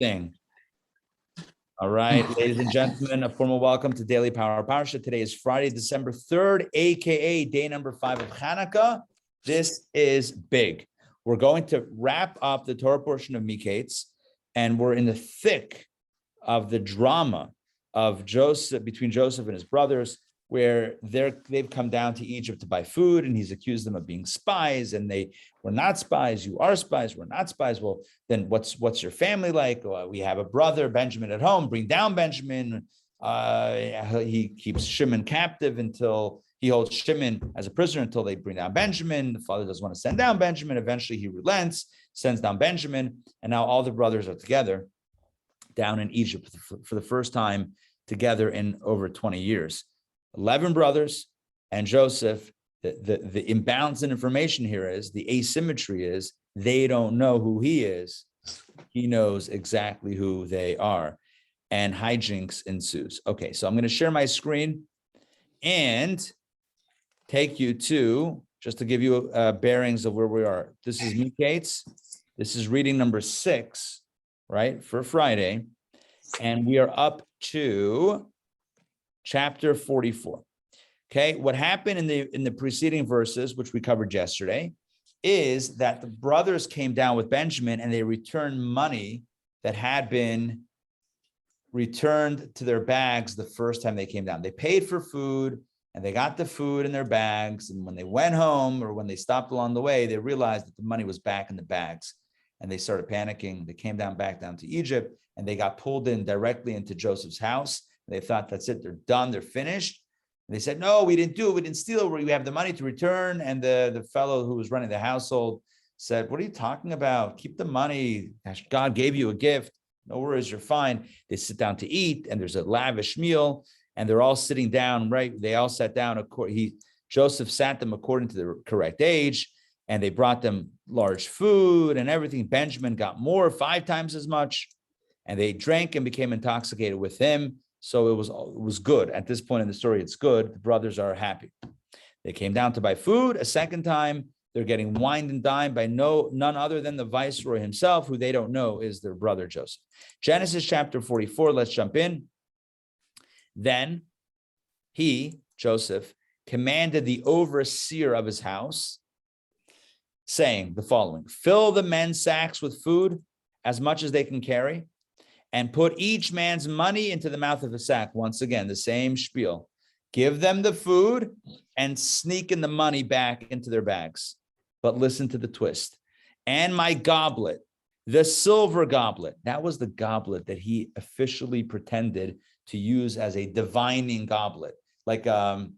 thing. All right, ladies and gentlemen, a formal welcome to Daily Power Parsha. Today is Friday, December 3rd, aka day number 5 of Hanukkah. This is big. We're going to wrap up the Torah portion of Mikeitz, and we're in the thick of the drama of Joseph, between Joseph and his brothers, where they've come down to Egypt to buy food, and he's accused them of being spies, and they were not spies. You are spies. We're not spies. Well, then what's your family like? Well, we have a brother, Benjamin, at home. Bring down Benjamin. He keeps Shimon captive until he holds Shimon as a prisoner until they bring down Benjamin. The father doesn't want to send down Benjamin. Eventually, he relents, sends down Benjamin, and now all the brothers are together down in Egypt for the first time together in over 20 years. 11 brothers and Joseph. The imbalance in information here is, the asymmetry is, they don't know who he is. He knows exactly who they are. And hijinks ensues. Okay, so I'm going to share my screen and take you to, just to give you bearings of where we are. This is Mikeitz. This is reading number 6, right, for Friday. And we are up to chapter 44. Okay, what happened in the preceding verses, which we covered yesterday, is that the brothers came down with Benjamin and they returned money that had been returned to their bags the first time they came down. They paid for food and they got the food in their bags. And when they went home, or when they stopped along the way, they realized that the money was back in the bags, and they started panicking. They came back down to Egypt, and they got pulled in directly into Joseph's house. They thought, that's it, they're done, they're finished. And they said, no, we didn't do it, we didn't steal it, we have the money to return. And the fellow who was running the household said, what are you talking about? Keep the money. God gave you a gift. No worries, you're fine. They sit down to eat, and there's a lavish meal, and they're all sitting down, right? They all sat down. Joseph sat them according to the correct age, and they brought them large food and everything. Benjamin got more, 5 times as much, and they drank and became intoxicated with him. So it was good. At this point in the story, it's good. The brothers are happy. They came down to buy food a second time. They're getting wined and dined by none other than the viceroy himself, who they don't know is their brother Joseph. Genesis chapter 44, let's jump in. Then he, Joseph, commanded the overseer of his house, saying the following: fill the men's sacks with food, as much as they can carry, and put each man's money into the mouth of a sack. Once again, the same spiel. Give them the food and sneak in the money back into their bags. But listen to the twist. And my goblet, the silver goblet, that was the goblet that he officially pretended to use as a divining goblet, like a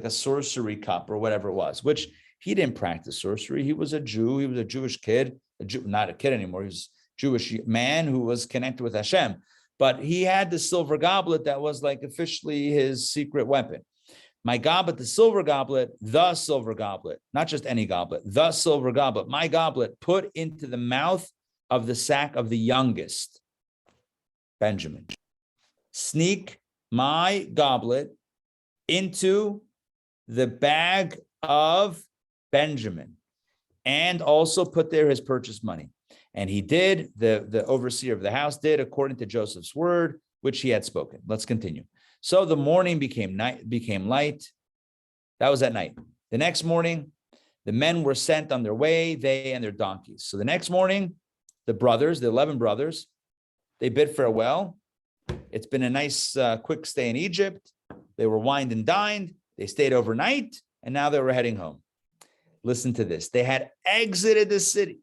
sorcery cup or whatever it was, which he didn't practice sorcery. He was a Jew. He was a Jewish kid, not a kid anymore. He was a Jewish man who was connected with Hashem. But he had the silver goblet that was like officially his secret weapon. My goblet, the silver goblet, not just any goblet, the silver goblet, my goblet, put into the mouth of the sack of the youngest, Benjamin. Sneak my goblet into the bag of Benjamin, and also put there his purchase money. And he did, the overseer of the house did according to Joseph's word, which he had spoken. Let's continue. So the morning became light. That was at night. The next morning, the men were sent on their way, they and their donkeys. So the next morning, the 11 brothers, they bid farewell. It's been a nice, quick stay in Egypt. They were wined and dined. They stayed overnight, and now they were heading home. Listen to this. They had exited the city,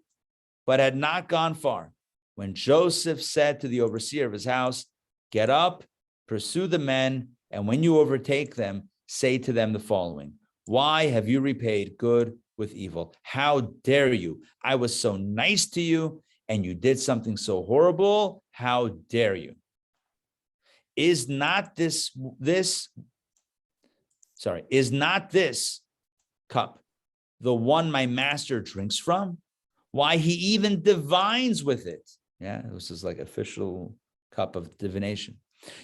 but had not gone far, when Joseph said to the overseer of his house, get up, pursue the men, and when you overtake them, say to them the following: why have you repaid good with evil? How dare you? I was so nice to you, and you did something so horrible. How dare you? Is not this cup the one my master drinks from? Why, he even divines with it. Yeah, this is like official cup of divination.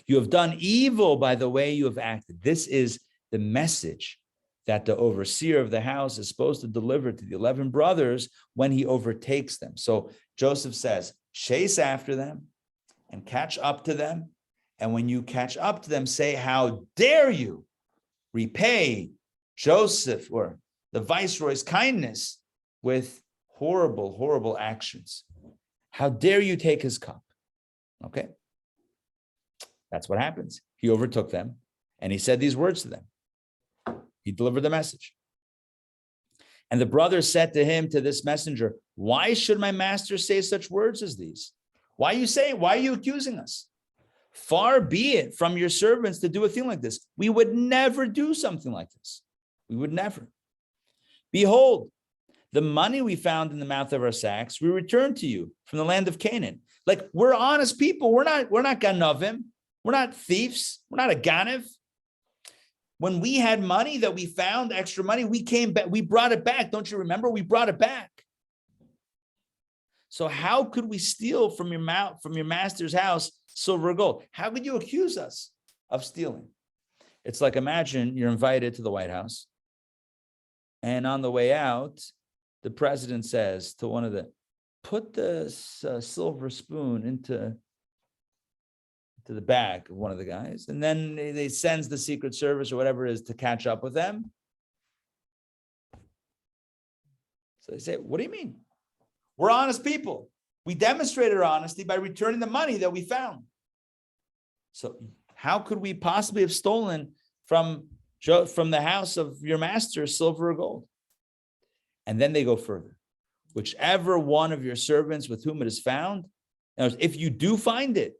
You have done evil by the way you have acted. This is the message that the overseer of the house is supposed to deliver to the 11 brothers when he overtakes them. So Joseph says, chase after them, and catch up to them. And when you catch up to them, say, how dare you repay Joseph or the viceroy's kindness with horrible, horrible actions. How dare you take his cup? Okay. That's what happens. He overtook them and he said these words to them. He delivered the message. And the brothers said to him, to this messenger, why should my master say such words as these? Why are you accusing us? Far be it from your servants to do a thing like this. We would never do something like this. We would never. Behold, the money we found in the mouth of our sacks, we returned to you from the land of Canaan. Like, we're honest people. We're not ganavim. We're not thieves. We're not a ganav. When we had money that we found, extra money, we came back. We brought it back. Don't you remember? We brought it back. So how could we steal from your mouth, from your master's house, silver or gold? How could you accuse us of stealing? It's like, imagine you're invited to the White House, and on the way out, the president says to one of the, put the silver spoon into the bag of one of the guys, and then they sends the Secret Service or whatever it is to catch up with them. So they say, what do you mean? We're honest people. We demonstrated our honesty by returning the money that we found. So how could we possibly have stolen from the house of your master silver or gold? And then they go further. Whichever one of your servants with whom it is found, if you do find it,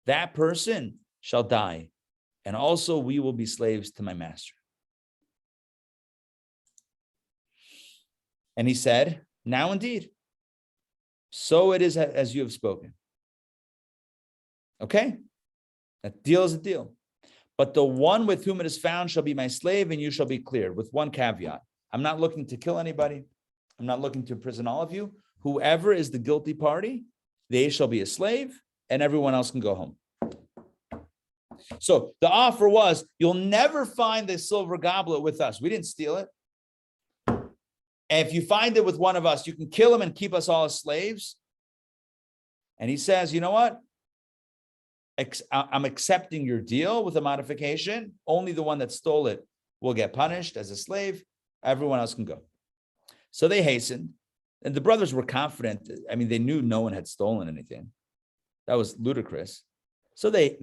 that person shall die, and also we will be slaves to my master. And he said, now indeed, so it is as you have spoken. Okay? That deal is a deal. But the one with whom it is found shall be my slave, and you shall be cleared, with one caveat. I'm not looking to kill anybody. I'm not looking to imprison all of you. Whoever is the guilty party, they shall be a slave, and everyone else can go home. So the offer was, you'll never find this silver goblet with us. We didn't steal it. And if you find it with one of us, you can kill him and keep us all as slaves. And he says, you know what? I'm accepting your deal with a modification. Only the one that stole it will get punished as a slave. Everyone else can go. So they hastened. And the brothers were confident. I mean, they knew no one had stolen anything. That was ludicrous. So they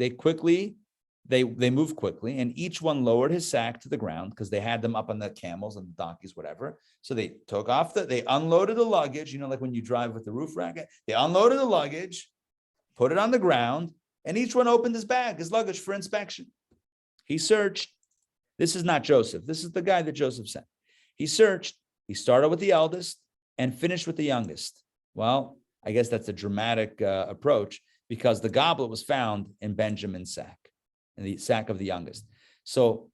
moved quickly, and each one lowered his sack to the ground because they had them up on the camels and the donkeys, whatever. So they took off they unloaded the luggage, like when you drive with the roof rack. They unloaded the luggage, put it on the ground, and each one opened his bag, his luggage, for inspection. He searched. This is not Joseph. This is the guy that Joseph sent. He searched. He started with the eldest and finished with the youngest. Well, I guess that's a dramatic approach, because the goblet was found in Benjamin's sack, in the sack of the youngest. So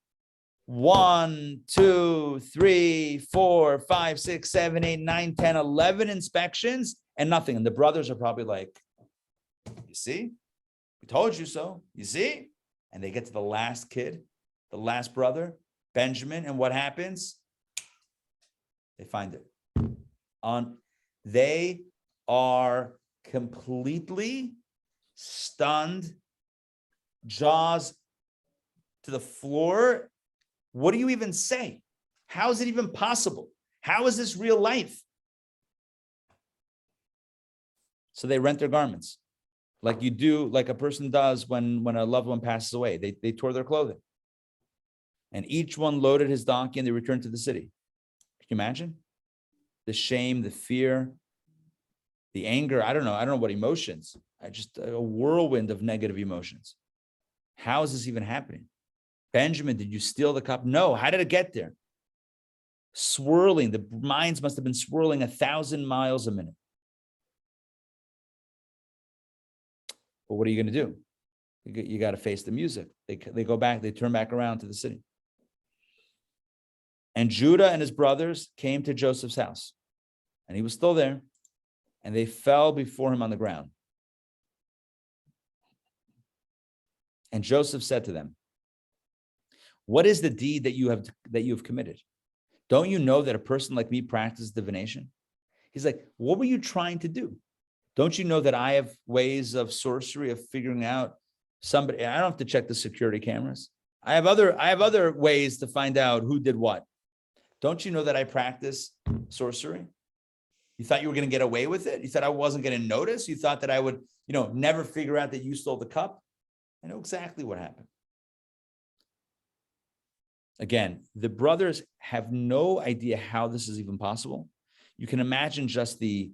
1, 2, 3, 4, 5, 6, 7, 8, 9, 10, 11 inspections and nothing. And the brothers are probably like, you see, we told you so, you see? And they get to the last kid, the last brother, Benjamin, and what happens? They find it. They are completely stunned, jaws to the floor. What do you even say? How is it even possible? How is this real life? So they rent their garments, like you do, like a person does when a loved one passes away. They tore their clothing. And each one loaded his donkey and they returned to the city. Can you imagine? The shame, the fear, the anger. I don't know what emotions. A whirlwind of negative emotions. How is this even happening? Benjamin, did you steal the cup? No. How did it get there? Swirling. The minds must have been swirling 1,000 miles a minute. But what are you going to do? You got to face the music. They go back. They turn back around to the city. And Judah and his brothers came to Joseph's house, and he was still there, and they fell before him on the ground. And Joseph said to them, what is the deed that you have committed? Don't you know that a person like me practices divination? He's like, what were you trying to do? Don't you know that I have ways of sorcery of figuring out somebody? I don't have to check the security cameras. I have other ways to find out who did what. Don't you know that I practice sorcery? You thought you were going to get away with it? You thought I wasn't going to notice? You thought that I would, never figure out that you stole the cup? I know exactly what happened. Again, the brothers have no idea how this is even possible. You can imagine just the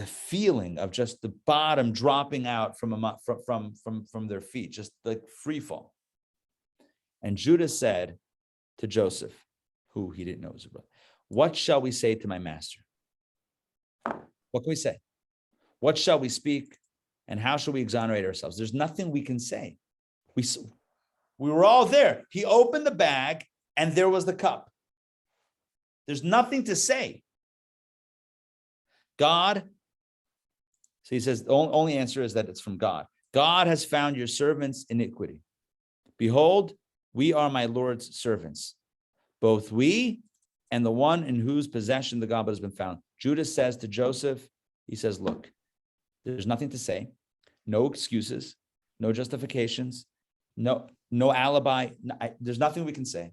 feeling of just the bottom dropping out from their feet, just like free fall. And Judah said to Joseph, who he didn't know was a brother, what shall we say to my master? What can we say? What shall we speak? And how shall we exonerate ourselves? There's nothing we can say. We were all there. He opened the bag and there was the cup. There's nothing to say. God, so he says, the only answer is that it's from God. God has found your servants' iniquity. Behold, we are my Lord's servants, both we and the one in whose possession the goblet has been found. Judah says to Joseph, he says, look, there's nothing to say, no excuses, no justifications, no alibi. There's nothing we can say.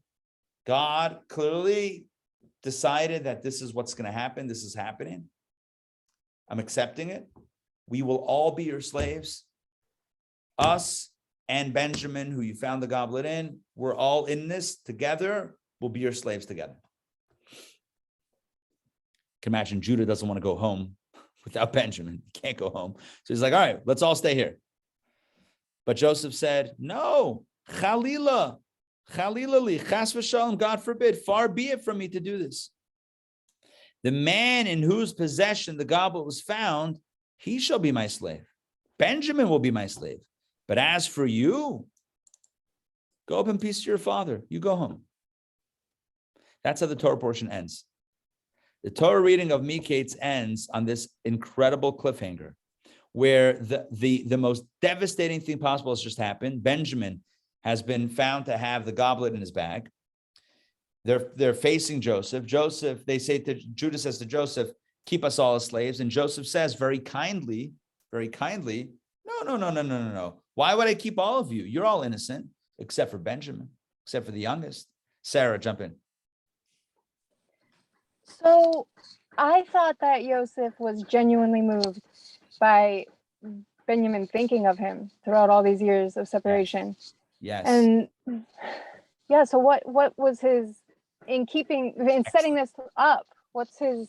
God clearly decided that this is what's going to happen. This is happening. I'm accepting it. We will all be your slaves. Us and Benjamin, who you found the goblet in, we're all in this together. We'll be your slaves together. You can imagine Judah doesn't want to go home without Benjamin. He can't go home. So he's like, all right, let's all stay here. But Joseph said, no, Chalila li, chas v'shalom, God forbid, far be it from me to do this. The man in whose possession the goblet was found, he shall be my slave. Benjamin will be my slave. But as for you, go up in peace to your father. You go home. That's how the Torah portion ends. The Torah reading of Mikeitz ends on this incredible cliffhanger, where the most devastating thing possible has just happened. Benjamin has been found to have the goblet in his bag. They're facing Joseph. Judah says to Joseph, keep us all as slaves. And Joseph says very kindly, no. Why would I keep all of you? You're all innocent, except for Benjamin, except for the youngest. Sarah, jump in. So I thought that Joseph was genuinely moved by Benjamin thinking of him throughout all these years of separation. Yes. And yeah, so what was his, in setting this up, what's his,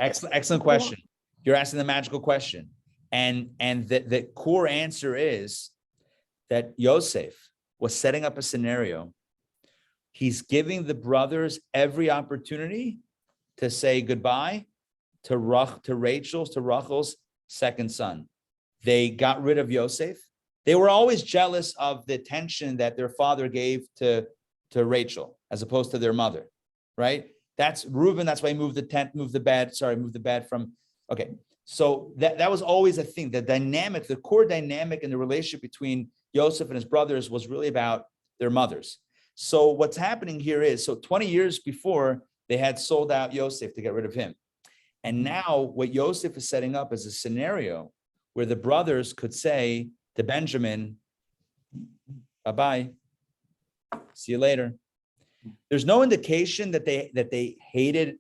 Excellent question. You're asking the magical question. And the core answer is that Yosef was setting up a scenario. He's giving the brothers every opportunity to say goodbye to Rachel's second son. They got rid of Yosef. They were always jealous of the attention that their father gave to Rachel as opposed to their mother, right? That's Reuben. That's why he moved the bed from, okay. So that was always a thing. The core dynamic in the relationship between Yosef and his brothers was really about their mothers. So what's happening here is, 20 years before, they had sold out Yosef to get rid of him. And now what Yosef is setting up is a scenario where the brothers could say to Benjamin, bye-bye, see you later. There's no indication that they hated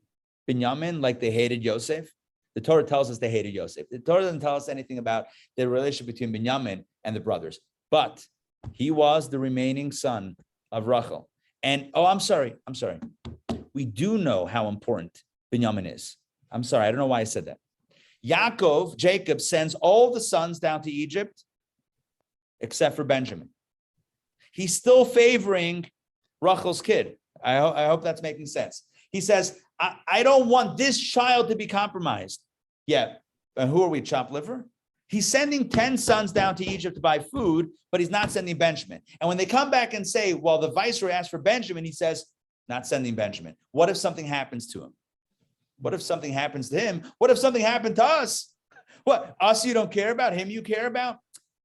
Binyamin like they hated Yosef. The Torah tells us they hated Yosef. The Torah doesn't tell us anything about the relationship between Binyamin and the brothers. But he was the remaining son of Rachel. And, I'm sorry. We do know how important Binyamin is. I'm sorry, I don't know why I said that. Jacob sends all the sons down to Egypt except for Benjamin. He's still favoring Rachel's kid. I hope that's making sense. He says, I don't want this child to be compromised. Yeah, and who are we, chopped liver? He's sending 10 sons down to Egypt to buy food, but he's not sending Benjamin. And when they come back and say, well, the viceroy asked for Benjamin, he says, not sending Benjamin. What if something happens to him? What if something happens to him? What if something happened to us? What, us you don't care about, him you care about?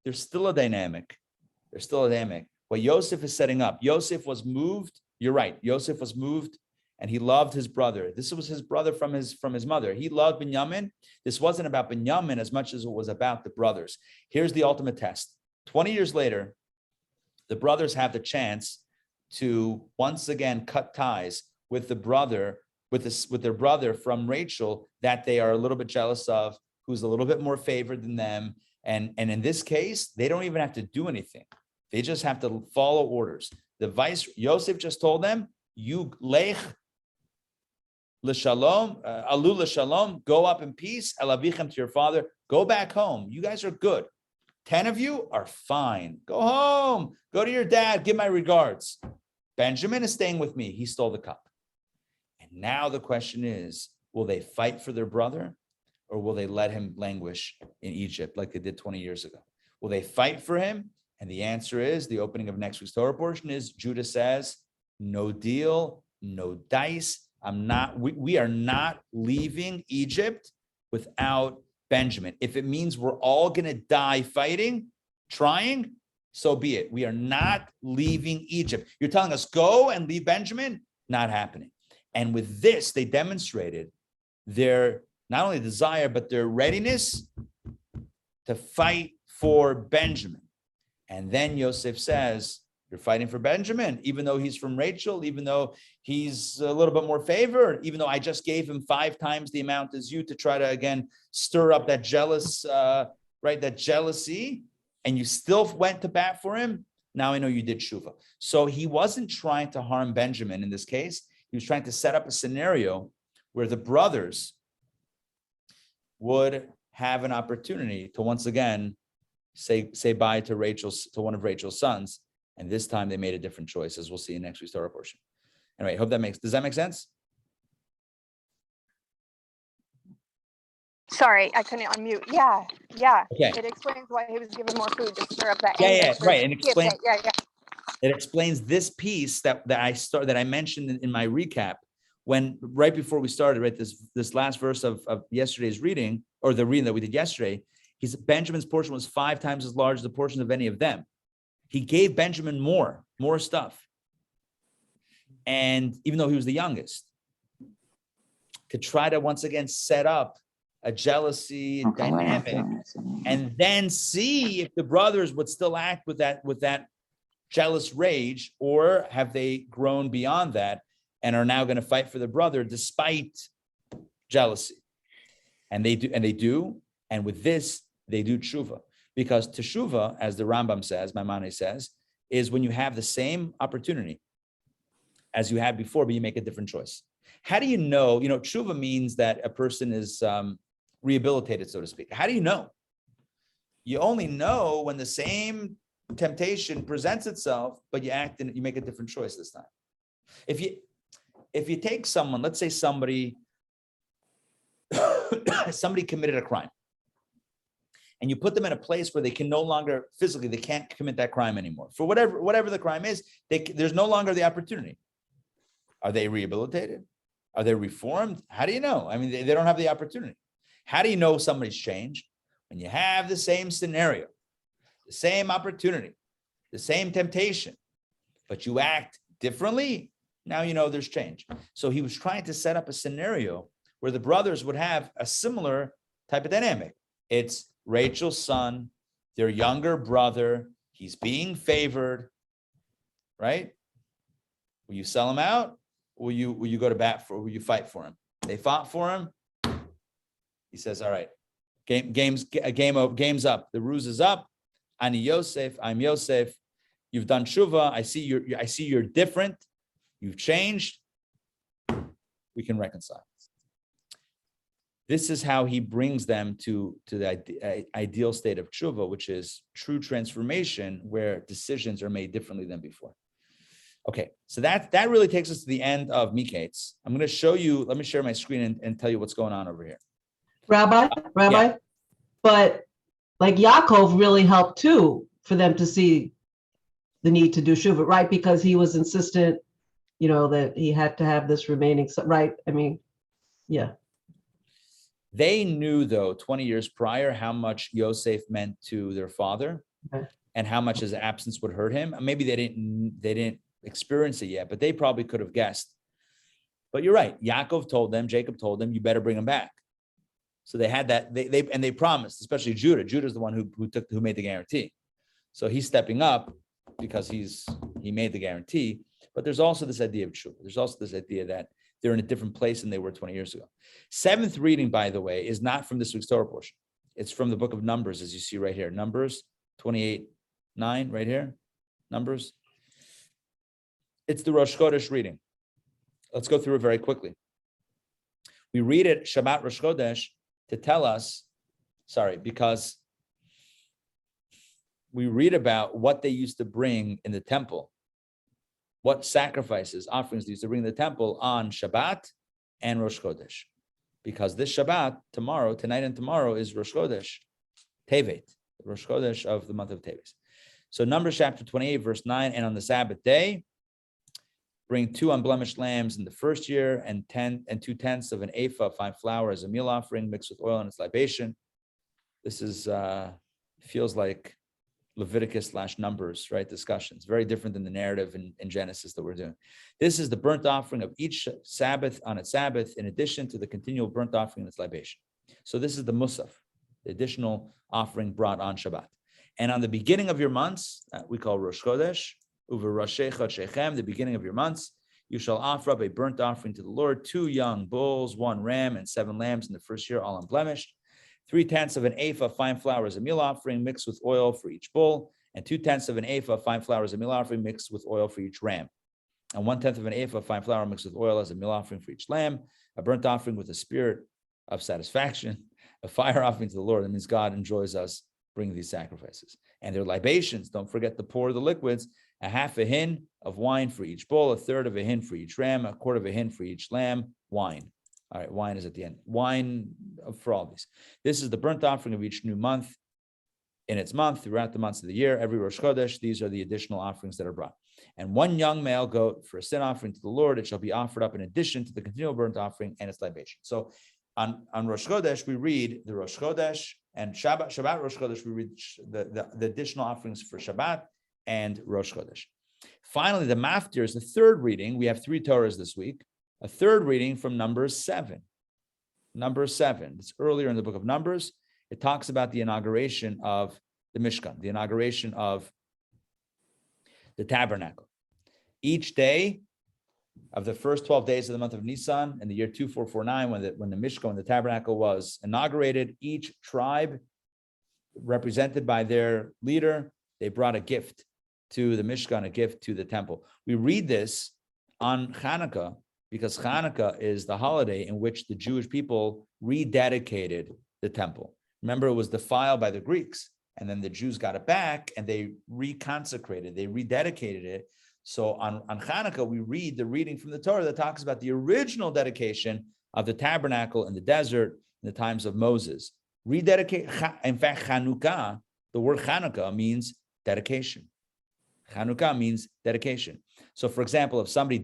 There's still a dynamic. What Yosef is setting up, Yosef was moved. You're right. Yosef was moved and he loved his brother. This was his brother from his mother. He loved Binyamin. This wasn't about Binyamin as much as it was about the brothers. Here's the ultimate test. 20 years later, the brothers have the chance to once again cut ties with the brother, with their brother from Rachel that they are a little bit jealous of, who's a little bit more favored than them. And in this case, they don't even have to do anything. They just have to follow orders. Yosef just told them, you lech l'shalom, alu l'shalom, go up in peace, el avichem, to your father, go back home. You guys are good. 10 of you are fine. Go home, go to your dad, give my regards. Benjamin is staying with me. He stole the cup. And now the question is, will they fight for their brother, or will they let him languish in Egypt like they did 20 years ago? Will they fight for him? And the answer is, the opening of next week's Torah portion is, Judah says, no deal, no dice. We are not leaving Egypt without Benjamin. If it means we're all going to die fighting, trying, so be it. We are not leaving Egypt. You're telling us go and leave Benjamin? Not happening. And with this, they demonstrated their not only desire, but their readiness to fight for Benjamin. And then Yosef says, you're fighting for Benjamin, even though he's from Rachel, even though he's a little bit more favored, even though I just gave him 5 times the amount as you to try to, again, stir up that that jealousy, and you still went to bat for him. Now I know you did tshuva. So he wasn't trying to harm Benjamin in this case. He was trying to set up a scenario where the brothers would have an opportunity to once again say bye to one of Rachel's sons. And this time they made a different choice, as we'll see in next week's Torah portion. Anyway, does that make sense? Sorry, I couldn't unmute. Yeah. Okay. It explains why he was given more food to stir up that Yeah, anger. right. And explain. Yeah. It explains this piece that I mentioned in my recap when right before we started, right? This last verse of yesterday's reading, or the reading that we did yesterday, Benjamin's portion was 5 times as large as the portion of any of them. He gave Benjamin more stuff. And even though he was the youngest, to try to once again set up a jealousy dynamic, and then see if the brothers would still act with that jealous rage, or have they grown beyond that and are now going to fight for the brother despite jealousy. And they do. And with this, they do tshuva. Because teshuva, as the Rambam says, Maimonides says, is when you have the same opportunity as you had before, but you make a different choice. How do you know? Teshuva means that a person is rehabilitated, so to speak. How do you know? You only know when the same temptation presents itself, but you make a different choice this time. If you take someone, let's say somebody committed a crime, and you put them in a place where they can no longer physically, they can't commit that crime anymore. For whatever the crime is, there's no longer the opportunity. Are they rehabilitated? Are they reformed? How do you know? I mean, they don't have the opportunity. How do you know somebody's changed? When you have the same scenario, the same opportunity, the same temptation, but you act differently, now you know there's change. So he was trying to set up a scenario where the brothers would have a similar type of dynamic. It's Rachel's son, their younger brother, he's being favored, right? Will you sell him out? Will you go to bat for? Will you fight for him? They fought for him. He says, "All right, game's up. The ruse is up. Ani Yosef, I'm Yosef. You've done tshuva. I see you're different. You've changed. We can reconcile." This is how he brings them to the ideal state of tshuva, which is true transformation, where decisions are made differently than before. Okay, so that really takes us to the end of Mikeitz. I'm going to show you. Let me share my screen and tell you what's going on over here. Rabbi, yeah. But like Yaakov really helped too for them to see the need to do tshuva, right? Because he was insistent, that he had to have this remaining, right? I mean, yeah. They knew, though, 20 years prior, how much Yosef meant to their father, okay, and how much his absence would hurt him. Maybe they didn't experience it yet, but they probably could have guessed. But you're right. Jacob told them, you better bring them back. So they had that, they promised, especially Judah. Judah's the one who made the guarantee. So he's stepping up because he made the guarantee. But there's also this idea of tshuva. There's also this idea that they're in a different place than they were 20 years ago. Seventh reading, by the way, is not from this week's Torah portion. It's from the book of Numbers, as you see right here. Numbers 28:9, right here. Numbers. It's the Rosh Chodesh reading. Let's go through it very quickly. We read it Shabbat Rosh Chodesh to tell us, because we read about what they used to bring in the temple, what sacrifices, offerings they used to bring in the temple on Shabbat and Rosh Chodesh. Because this Shabbat, tonight and tomorrow is Rosh Chodesh, Tevet, Rosh Chodesh of the month of Tevet. So Numbers chapter 28, verse 9, and on the Sabbath day, bring 2 unblemished lambs in the first year and 2/10 of an ephah of fine flour as a meal offering mixed with oil and its libation. This is feels like Leviticus/Numbers, right? Discussions. Very different than the narrative in Genesis that we're doing. This is the burnt offering of each Sabbath on its Sabbath, in addition to the continual burnt offering and its libation. So this is the musaf, the additional offering brought on Shabbat. And on the beginning of your months, we call Rosh Chodesh, the beginning of your months, you shall offer up a burnt offering to the Lord, 2 young bulls, 1 ram, and 7 lambs in the first year, all unblemished. 3/10 of an ephah of fine flour as a meal offering mixed with oil for each bull, and 2/10 of an ephah of fine flour as a meal offering mixed with oil for each ram, and 1/10 of an ephah of fine flour mixed with oil as a meal offering for each lamb, a burnt offering with a spirit of satisfaction, a fire offering to the Lord. That means God enjoys us bringing these sacrifices. And their libations, don't forget to pour the liquids, a half a hin of wine for each bull, a third of a hin for each ram, a quarter of a hin for each lamb, wine. All right, wine is at the end. Wine for all these. This is the burnt offering of each new month in its month, throughout the months of the year, every Rosh Chodesh. These are the additional offerings that are brought. And 1 young male goat for a sin offering to the Lord. It shall be offered up in addition to the continual burnt offering and its libation. So on Rosh Chodesh, we read the Rosh Chodesh, and Shabbat Rosh Chodesh, we read the additional offerings for Shabbat and Rosh Chodesh. Finally, the Maftir is the third reading. We have 3 Torahs this week. A third reading from Numbers 7. Numbers 7. It's earlier in the book of Numbers. It talks about the inauguration of the Mishkan, the inauguration of the tabernacle. Each day of the first 12 days of the month of Nisan in the year 2449, when the Mishkan, the tabernacle, was inaugurated, each tribe, represented by their leader, they brought a gift to the Mishkan, a gift to the temple. We read this on Hanukkah because Hanukkah is the holiday in which the Jewish people rededicated the temple. Remember, it was defiled by the Greeks, and then the Jews got it back and they reconsecrated, they rededicated it. So on Hanukkah, we read the reading from the Torah that talks about the original dedication of the tabernacle in the desert in the times of Moses. Rededicate. In fact, Chanukah, the word Chanukah means dedication. Chanukah means dedication. So, for example, if somebody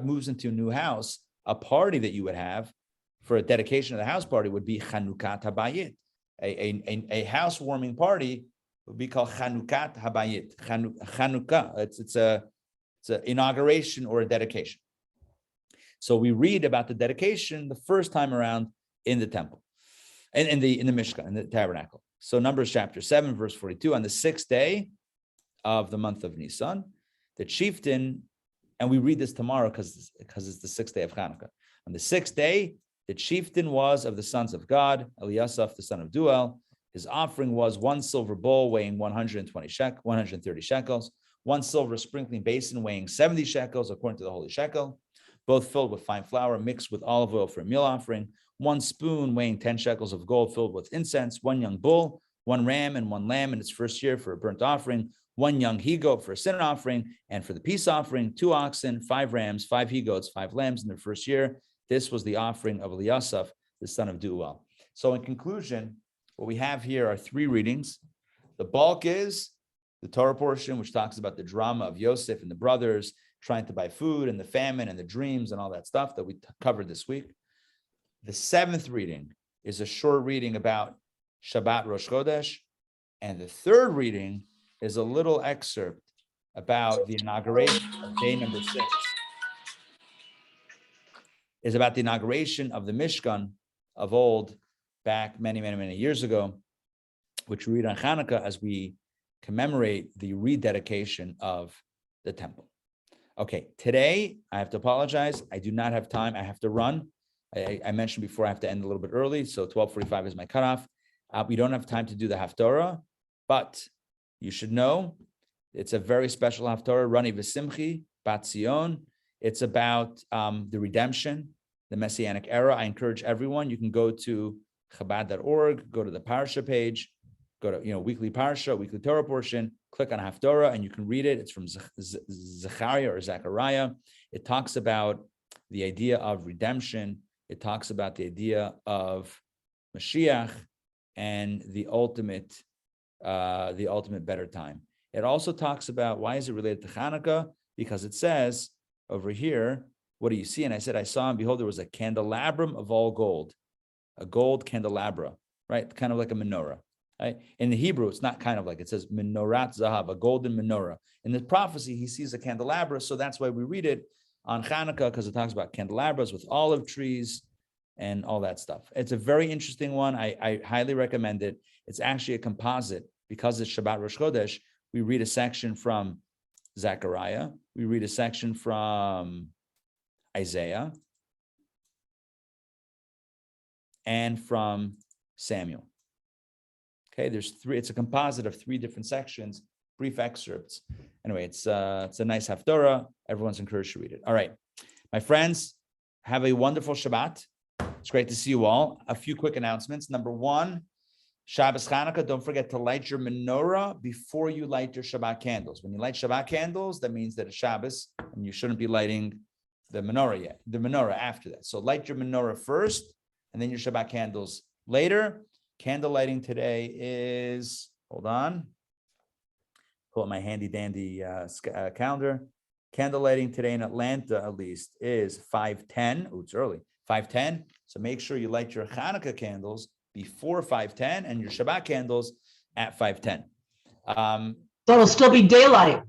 moves into a new house, a party that you would have for a dedication of the house party would be Chanukat Habayit. A housewarming party would be called Chanukat Habayit. Chanukah. It's an inauguration or a dedication. So we read about the dedication the first time around in the temple, and in the Mishkan, in the tabernacle. So Numbers chapter 7, verse 42, on the 6th day of the month of Nisan, the chieftain, and we read this tomorrow because it's the 6th day of Hanukkah. On the 6th day, the chieftain was of the sons of God, Eliasaph, the son of Duel. His offering was 1 silver bowl weighing 130 shekels, 1 silver sprinkling basin weighing 70 shekels, according to the holy shekel, both filled with fine flour mixed with olive oil for a meal offering, 1 spoon weighing 10 shekels of gold filled with incense, 1 young bull, 1 ram and 1 lamb in its first year for a burnt offering, 1 young he-goat for a sin offering, and for the peace offering, 2 oxen, 5 rams, 5 he-goats, 5 lambs in their first year. This was the offering of Eliasaph, the son of Duel. So in conclusion, what we have here are 3 readings. The bulk is the Torah portion, which talks about the drama of Yosef and the brothers trying to buy food and the famine and the dreams and all that stuff that we covered this week. The 7th reading is a short reading about Shabbat Rosh Chodesh. And the 3rd reading is a little excerpt about the inauguration of day number 6. is about the inauguration of the Mishkan of old, back many, many, many years ago, which we read on Hanukkah as we commemorate the rededication of the temple. Okay, today I have to apologize. I do not have time. I have to run. I mentioned before I have to end a little bit early, so 12:45 is my cutoff. We don't have time to do the Haftorah, but you should know it's a very special Haftorah, Rani V'Simchi, Bat Zion. It's about the redemption, the Messianic era. I encourage everyone, you can go to Chabad.org, go to the Parsha page, go to weekly Parsha, weekly Torah portion, click on Haftorah, and you can read it. It's from Zechariah or Zechariah. It talks about the idea of redemption. It talks about the idea of Mashiach and the ultimate better time. It also talks about why is it related to Hanukkah? Because it says over here, what do you see? And I said, I saw and behold, there was a candelabrum of all gold, a gold candelabra, right? Kind of like a menorah. Right? In the Hebrew, it's not kind of like, it says menorat zahav, a golden menorah. In the prophecy, he sees a candelabra, so that's why we read it on Hanukkah, because it talks about candelabras with olive trees and all that stuff. It's a very interesting one. I highly recommend it. It's actually a composite. Because it's Shabbat Rosh Chodesh, we read a section from Zechariah, we read a section from Isaiah, and from Samuel. Okay, there's three. It's a composite of three different sections, brief excerpts. Anyway, it's a nice Haftorah. Everyone's encouraged to read it. All right, my friends, have a wonderful Shabbat. It's great to see you all. A few quick announcements. Number one, Shabbos Chanukah, don't forget to light your menorah before you light your Shabbat candles. When you light Shabbat candles, that means that it's Shabbos, and you shouldn't be lighting the menorah yet, the menorah after that. So light your menorah first, and then your Shabbat candles later. Candle lighting today is, hold on, pull up my handy dandy calendar. Candle lighting today in Atlanta, at least, is 5:10. Oh, it's early, 5:10. So make sure you light your Hanukkah candles before 5:10 and your Shabbat candles at 5:10. So it'll still be daylight.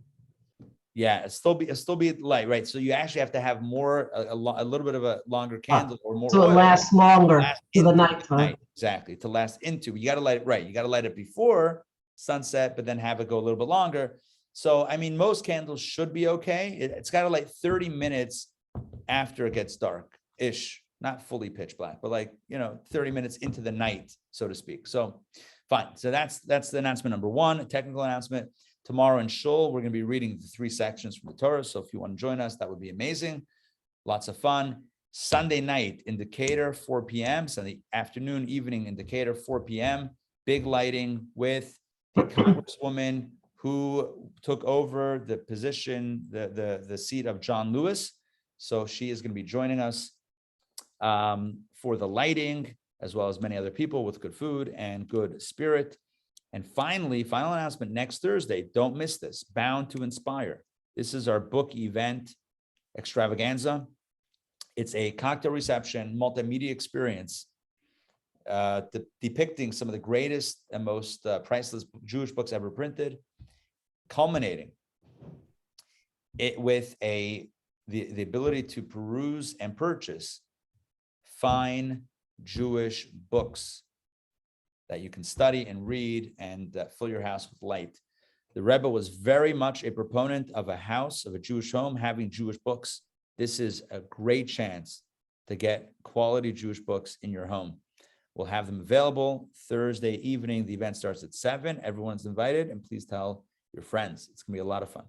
Yeah, it'll still be light, right? So you actually have to have more, a little bit of a longer candle or more So oil. it lasts longer to the nighttime. Night, exactly, to last into. You got to light it right. You got to light it before sunset, but then have it go a little bit longer. So, I mean, most candles should be okay. It's got to light 30 minutes after it gets dark-ish. Not fully pitch black, but 30 minutes into the night, so to speak. So fine. So that's the announcement number one, a technical announcement. Tomorrow in Shul, we're going to be reading the 3 sections from the Torah. So if you want to join us, that would be amazing. Lots of fun. Sunday night in Decatur, 4 p.m. Sunday afternoon, evening in Decatur, 4 p.m. Big lighting with the Congresswoman who took over the position, the seat of John Lewis. So she is going to be joining us for the lighting, as well as many other people with good food and good spirit. And finally, final announcement next Thursday. Don't miss this. Bound to Inspire. This is our book event extravaganza. It's a cocktail reception, multimedia experience, depicting some of the greatest and most priceless Jewish books ever printed, culminating it with the ability to peruse and purchase fine Jewish books that you can study and read and fill your house with light. The Rebbe was very much a proponent of a house, of a Jewish home, having Jewish books. This is a great chance to get quality Jewish books in your home. We'll have them available Thursday evening. The event starts at 7. Everyone's invited, and please tell your friends. It's going to be a lot of fun.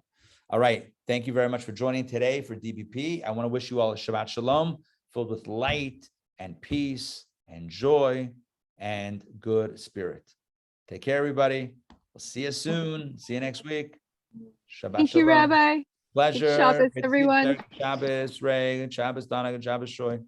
All right. Thank you very much for joining today for DBP. I want to wish you all a Shabbat Shalom, filled with light and peace and joy and good spirit. Take care, everybody. We'll see you soon. See you next week. Shabbat Thank Shalom. you, Rabbi. Pleasure. Good Shabbos, everyone. Shabbos, Ray. Shabbos, Donna. Shabbos, Shoy.